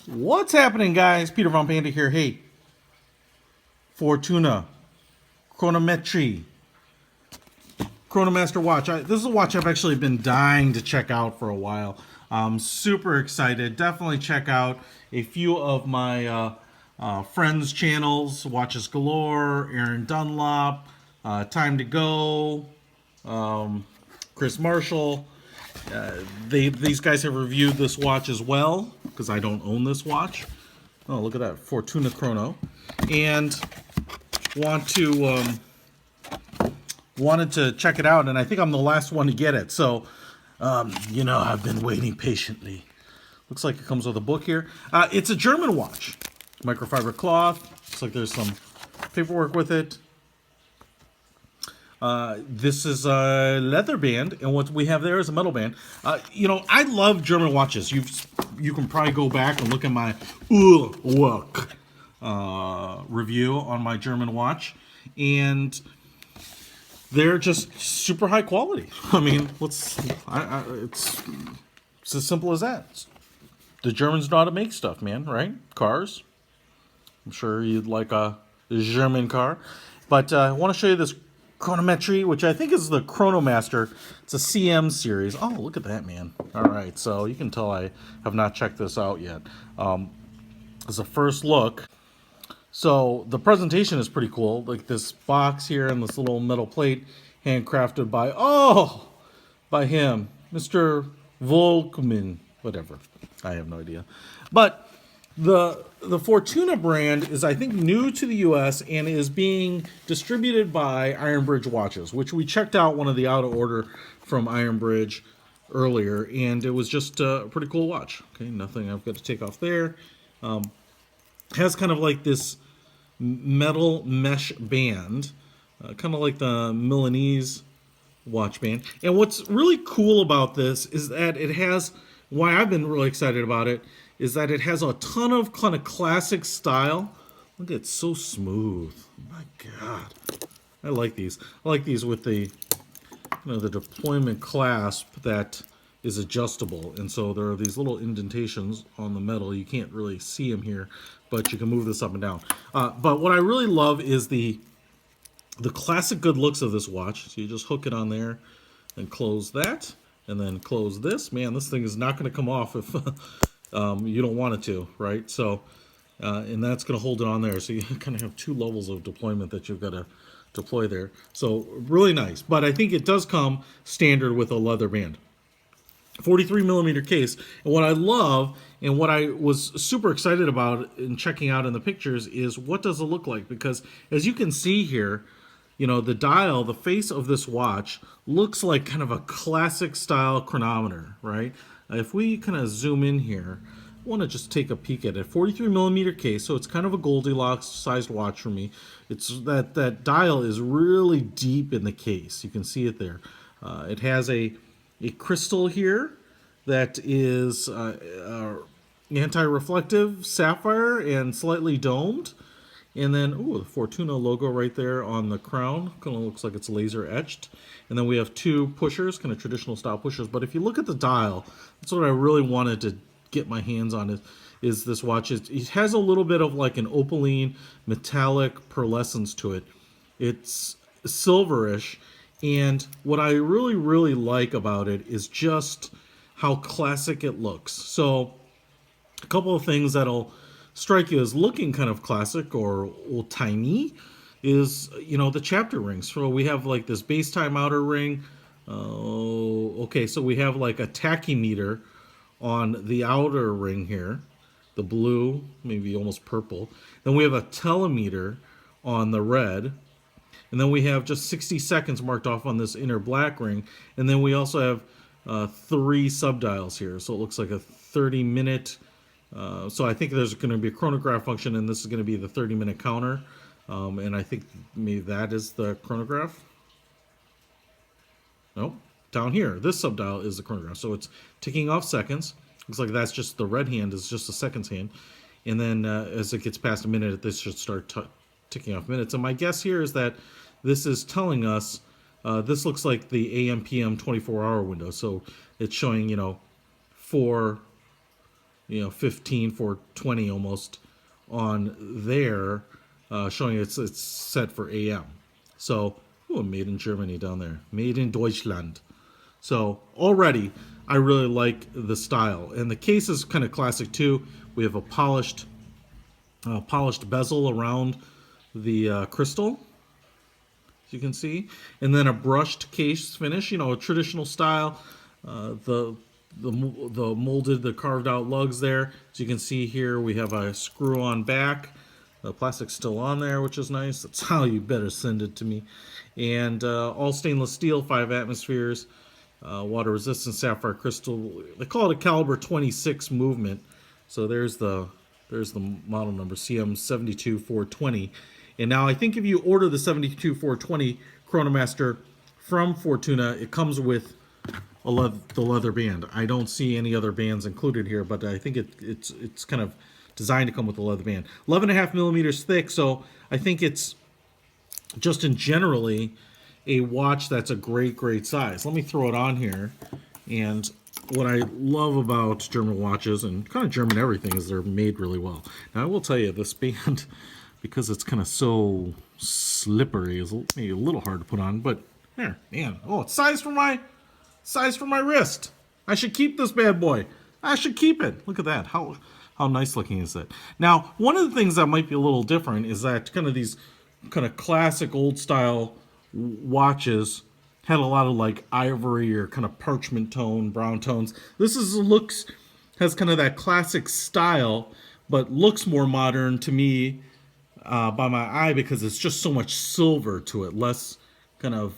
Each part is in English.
What's happening, guys? Peter Von Panda here. Hey, Fortuna Chronometrie Chronomaster watch. This is a watch I've actually been dying to check out for a while. I'm super excited. Definitely check out a few of my friends' channels. Watches Galore, Aaron Dunlop, Time to Go, Chris Marshall. These guys have reviewed this watch as well, because I don't own this watch. Oh, look at that, Fortuna Chrono. And wanted to check it out, and I think I'm the last one to get it. So, I've been waiting patiently. Looks like it comes with a book here. It's a German watch. Microfiber cloth. Looks like there's some paperwork with it. This is a leather band, and what we have there is a metal band. I love German watches. You can probably go back and look at my work review on my German watch, and they're just super high quality. I mean, it's as simple as that. The Germans know how to make stuff, man, right? Cars. I'm sure you'd like a German car. But I want to show you this Chronometrie, which I think is the Chronomaster. It's a CM series. Oh, look at that, man. All right, so you can tell I have not checked this out yet. As a first look, so the presentation is pretty cool. Like this box here and this little metal plate, handcrafted by him, Mr. Volkman, whatever. I have no idea. But the Fortuna brand is, I think, new to the U.S. and is being distributed by Iron Bridge Watches, which we checked out one of the out of order from Iron Bridge earlier, and it was just a pretty cool watch. Okay, nothing I've got to take off there. Has kind of like this metal mesh band, kind of like the Milanese watch band. And what's really cool about this is that it has, why I've been really excited about it, is that it has a ton of kind of classic style. Look, it's so smooth. My God, I like these. I like these with the, the deployment clasp that is adjustable, and so there are these little indentations on the metal. You can't really see them here, but you can move this up and down. But what I really love is the classic good looks of this watch. So you just hook it on there and close that, and then close this. Man, this thing is not going to come off if you don't want it to, right? So, and that's going to hold it on there. So you kind of have two levels of deployment that you've got to deploy there. So really nice. But I think it does come standard with a leather band. 43 millimeter case. And what I love and what I was super excited about in checking out in the pictures is what does it look like? Because as you can see here, the dial, the face of this watch looks like kind of a classic style chronometer, right? If we kind of zoom in here, I want to just take a peek at it. 43 millimeter case, so it's kind of a Goldilocks sized watch for me. It's that dial is really deep in the case. You can see it there. It has a crystal here that is anti-reflective sapphire and slightly domed. And then, the Fortuna logo right there on the crown. Kind of looks like it's laser etched. And then we have two pushers, kind of traditional style pushers. But if you look at the dial, that's what I really wanted to get my hands on is this watch. It has a little bit of like an opaline metallic pearlescence to it. It's silverish. And what I really, really like about it is just how classic it looks. So a couple of things that'll strike you as looking kind of classic or old-timey is, the chapter rings. So we have like this base time outer ring. So we have like a tachymeter on the outer ring here, the blue, maybe almost purple. Then we have a telemeter on the red. And then we have just 60 seconds marked off on this inner black ring. And then we also have 3 subdials here. So it looks like a 30-minute. So I think there's going to be a chronograph function, and this is going to be the 30-minute counter. And I think maybe that is the chronograph. Nope. Down here, this subdial is the chronograph. So it's ticking off seconds. Looks like that's just the red hand is just the seconds hand. And then as it gets past a minute, this should start ticking off minutes. And my guess here is that this is telling us, this looks like the AM, PM 24-hour window. So it's showing, 4 15 for 20 almost on there, showing it's set for AM. So, made in Germany down there, made in Deutschland. So already, I really like the style, and the case is kind of classic too. We have a polished bezel around the crystal, as you can see, and then a brushed case finish. A traditional style. The molded, the carved out lugs there. As you can see here, we have a screw on back. The plastic's still on there, which is nice. That's how you better send it to me. And all stainless steel, 5 atmospheres, water resistant sapphire crystal. They call it a caliber 26 movement. So there's the model number, CM72420. And now I think if you order the 72420 Chronomaster from Fortuna, it comes with the leather band. I don't see any other bands included here, but I think it's kind of designed to come with a leather band. 11.5 millimeters thick, so I think it's just in generally a watch that's a great size. Let me throw it on here. And what I love about German watches, and kind of German everything, is they're made really well. Now I will tell you, this band, because it's kind of so slippery, is maybe a little hard to put on, but there, man. Oh, it's size for my wrist. I should keep this bad boy. I should keep it. Look at that. How nice looking is that? Now, one of the things that might be a little different is that kind of these kind of classic old style watches had a lot of like ivory or kind of parchment tone, brown tones. This has kind of that classic style, but looks more modern to me by my eye, because it's just so much silver to it, less kind of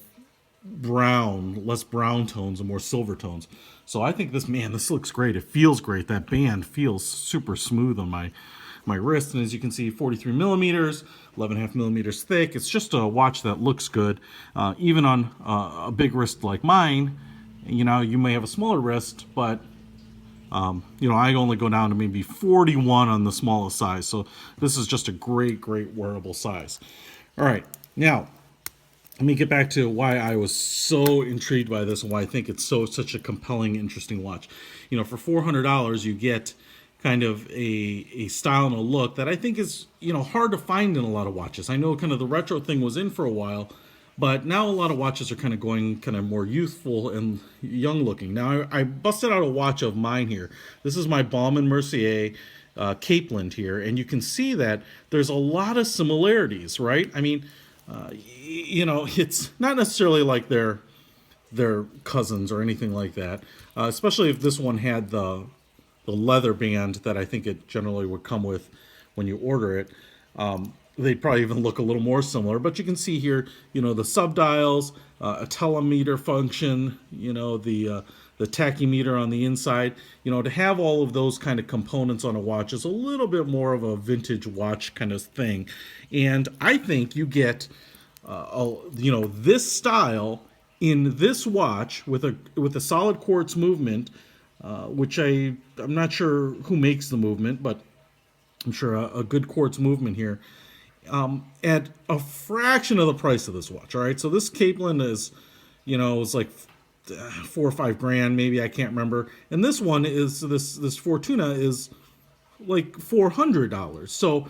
less brown tones and more silver tones. So I think this looks great. It feels great. That band feels super smooth on my wrist. And as you can see, 43 millimeters, 11.5 millimeters thick. It's just a watch that looks good. Even on a big wrist like mine, you may have a smaller wrist, but I only go down to maybe 41 on the smallest size. So this is just a great wearable size. All right, now let me get back to why I was so intrigued by this and why I think it's such a compelling, interesting watch. For $400, you get kind of a style and a look that I think is, hard to find in a lot of watches. I know kind of the retro thing was in for a while, but now a lot of watches are kind of going kind of more youthful and young looking. Now I busted out a watch of mine here. This is my Baume & Mercier Capeland here, and you can see that there's a lot of similarities, right? I mean, it's not necessarily like they're cousins or anything like that, especially if this one had the leather band that I think it generally would come with when you order it. They'd probably even look a little more similar, but you can see here, the subdials, a telemeter function, the tachymeter on the inside. To have all of those kind of components on a watch is a little bit more of a vintage watch kind of thing. And I think you get, this style in this watch with a solid quartz movement, which I'm not sure who makes the movement, but I'm sure a good quartz movement here, at a fraction of the price of this watch. All right, so this Capeland is, it's like $4 or $5 grand, maybe, I can't remember. And this one is this Fortuna is like $400. So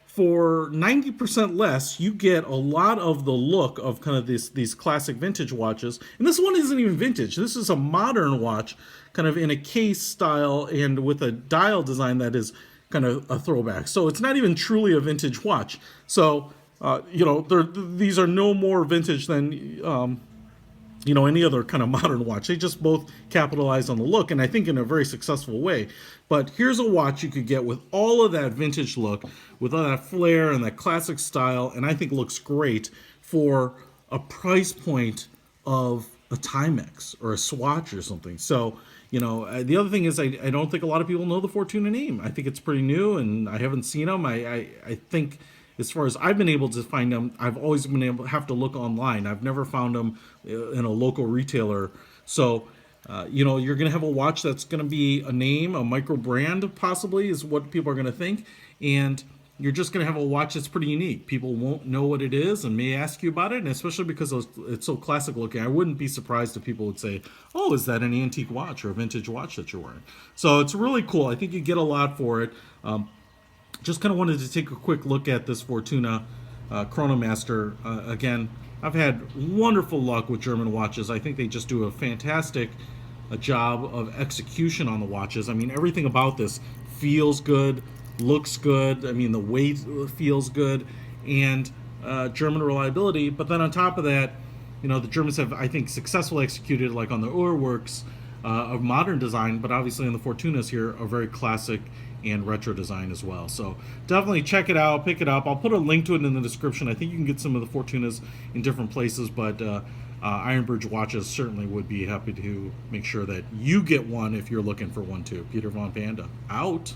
for 90% less, you get a lot of the look of kind of these classic vintage watches. And this one isn't even vintage. This is a modern watch, kind of in a case style and with a dial design that is kind of a throwback. So it's not even truly a vintage watch. So, these are no more vintage than, any other kind of modern watch. They just both capitalize on the look, and I think in a very successful way. But here's a watch you could get with all of that vintage look, with all that flair and that classic style, and I think looks great for a price point of a Timex or a Swatch or something. So, the other thing is I don't think a lot of people know the Fortuna name. I think it's pretty new, and I haven't seen them. I think, as far as I've been able to find them, I've always been able to have to look online. I've never found them in a local retailer. So, you're going to have a watch that's going to be a name, a micro brand, possibly, is what people are going to think. And you're just going to have a watch that's pretty unique. People won't know what it is and may ask you about it, and especially because it's so classic looking, I wouldn't be surprised if people would say, oh, is that an antique watch or a vintage watch that you're wearing? So it's really cool. I think you get a lot for it. Just kind of wanted to take a quick look at this Fortuna Chronomaster. Again, I've had wonderful luck with German watches. I think they just do a fantastic job of execution on the watches. I mean, everything about this feels good, looks good. I mean, the weight feels good, and German reliability. But then on top of that, you know, the Germans have, I think, successfully executed, like on the Uhrwerks, of modern design, but obviously on the Fortunas here, a very classic and retro design as well. So definitely check it out, pick it up. I'll put a link to it in the description. I think you can get some of the Fortunas in different places, but Ironbridge Watches certainly would be happy to make sure that you get one if you're looking for one too. Peter Von Panda, out.